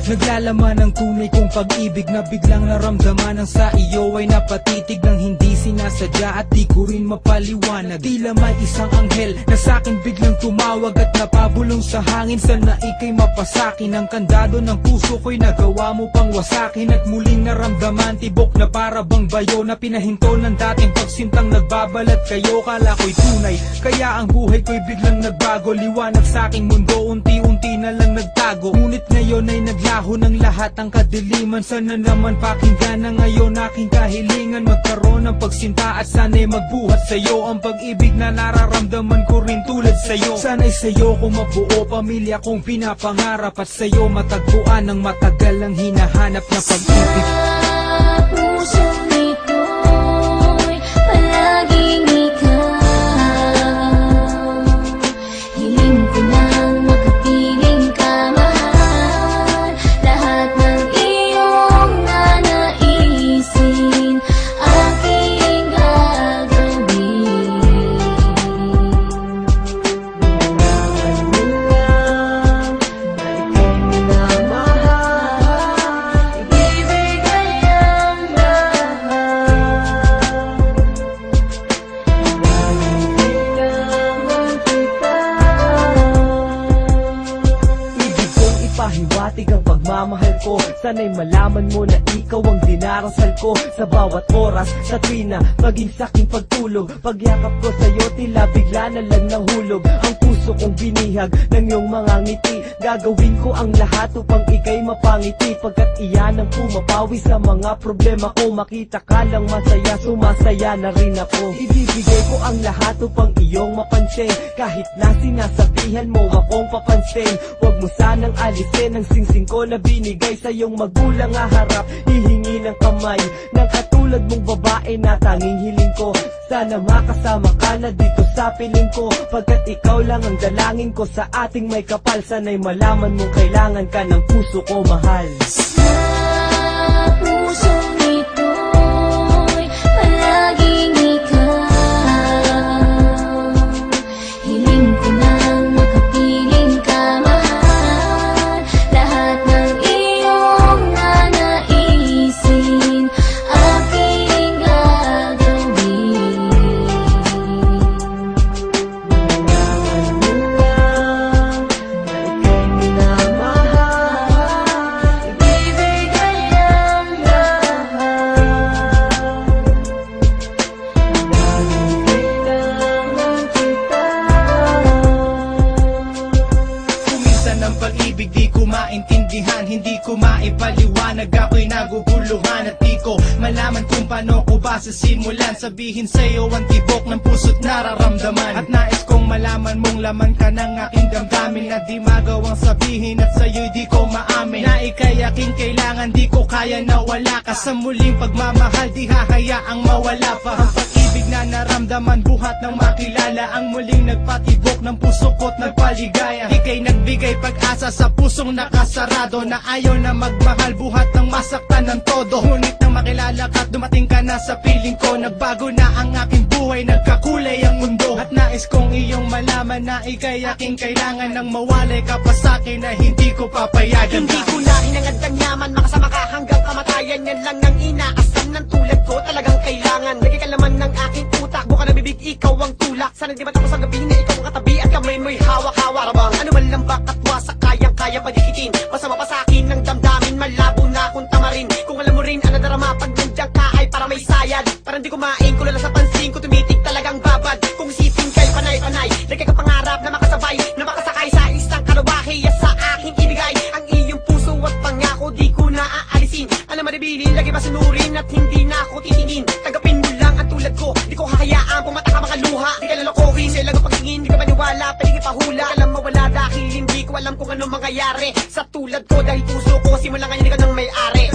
Naglalaman ng tunay kong pag-ibig na biglang naramdaman ang sa iyo ay napatitig ng hindi sinasadya at di ko rin mapaliwanag. Tila may isang anghel na sa'kin biglang tumawag at napabulong sa hangin. Sana ika'y mapasakin, ang kandado ng puso ko'y nagawa mo pang wasakin. At muling naramdaman tibok na para bang bayo na pinahinto ng dating pagsintang nagbabalat kayo. Kala ko'y tunay, kaya ang buhay ko'y biglang nagbago. Liwanag sa'king mundo, unti-unti na lang nagtago. Ngunit ngayon ay naglaho ng lahat ang kadiliman. Sana naman pakinggan na ngayon aking kahilingan. Magkaroon ng pagsinta at sana'y magbuhat sa'yo ang pag-ibig na nararamdaman ko rin tulad sa'yo. Sana'y sa'yo ko mabuo pamilya kong pinapangarap at sa'yo matagpuan ang matagal ang hinahanap na pag-ibig. Sa pusong ito'y palaging ikaw. Hiling ko nang makapiling ka, mahal. Lahat ng iyong nanaisin aking gagawin. Nalaman mo lang na ika'y minamahal. Ibibigay ang lahat. Kailangan kita. Ibig kong ipahiwatig ang pagmamahal ko. Sana'y malaman mo na ikaw ang dinarasal ko sa bawat oras, sa tuwina, maging sa'king pagtulog. Pagyakap ko sa'yo, tila bigla na lang nahulog ang puso kong binihag ng iyong mga ngiti. Gagawin ko ang lahat upang ika'y mapangiti, pagkat iyan ang pumapawi sa mga problema ko. Makita ka lang masaya, sumasaya na rin ako. Ibibigay ko ang lahat upang iyong mapansin, kahit na sinasabihan mo akong papansin. Huwag mo sanang alisin ang singsing ko na binigay sa iyong magulang. Harap, hihingi ng kamay ng katulad mong babae na tanging hiling ko. Sana makasama ka na dito sa piling ko, pagkat ikaw lang ang dalangin ko sa ating may kapal. Sana'y malaman mong kailangan ka ng puso ko, mahal. Sa pusong ito'y palaging ikaw. Hiling ko nang makapiling ka, mahal. Lahat ng iyong nanaisin aking gagawin. Nalaman mo lang na ika'y minamahal. Ibibigay ang lahat. Kailangan kita. Kuminsan ang pag-ibig di ko maintindihan, hindi ko maipaliwanag, ako'y naguguluhan. At di ko malaman kung paano ko ba sisimulan sabihin sa'yo ang tibok ng puso't nararamdaman. At nais kong malaman mong laman ka ng aking damdamin, na di magawang sabihin at sa'yo'y di ko maamin, na ika'y aking kailangan, di ko kaya na wala ka. Sa muling pagmamahal di hahayaang mawala pa ang pag-ibig na naramdaman, buhat ng makilala ang muling nagpatibok ng puso ko't nagpaligaya. Ika'y nagbigay pag-asa sa pusong nakasarado, na ayaw na magmahal, buhat ng masaktan ng todo. Ngunit nang makilala ka't dumating ka na sa piling ko, nagbago na ang aking buhay, nagkakulay ang mundo. At nais kong iyong malaman na ika'y aking kailangan, nang mawalay ka pa sa'kin na hindi ko papayagan. Hindi ko na hinangad ng yaman, makasama ka hanggang kamatayan. Yan lang ang inaasam ng tulad ko, talagang kailangan. Lagi ka laman ng aking utak, buka na bibig, ikaw ang tulak. Sana di ba tapos ang gabi na ikaw ang katabi at kamay mo'y hawak-hawak. Rabang ano man lambak at wasak, kayang-kaya padikitin. Basta mapasakin ng damdamin, malabo na akong tamarin. Kung alam mo rin ang nadarama pag nandiyan ka ay para may sayad. Parang di kumain, kulala sa pansin ko, tumitig talagang babad. Kung isipin kay panay-panay, lagi ka pangarap na makasabay, na makasakay sa isang karubahe sa aking ibigay. Ang iyong puso at pangako di ko na aalisin. Alam maribili, lagi masunurin at hindi na ako titingin. Tagapin mo lang ang tulad ko, di ko hahayaan pumata ka mga luha. Di ka lalokohin, sa ilagang pagtingin, di ka maniwala, pwedeng ipahula. Alam mawala dahil hindi ko alam kung ano mangyayari sa tulad ko, dahil puso ko simula ngayon ikaw nang may-ari.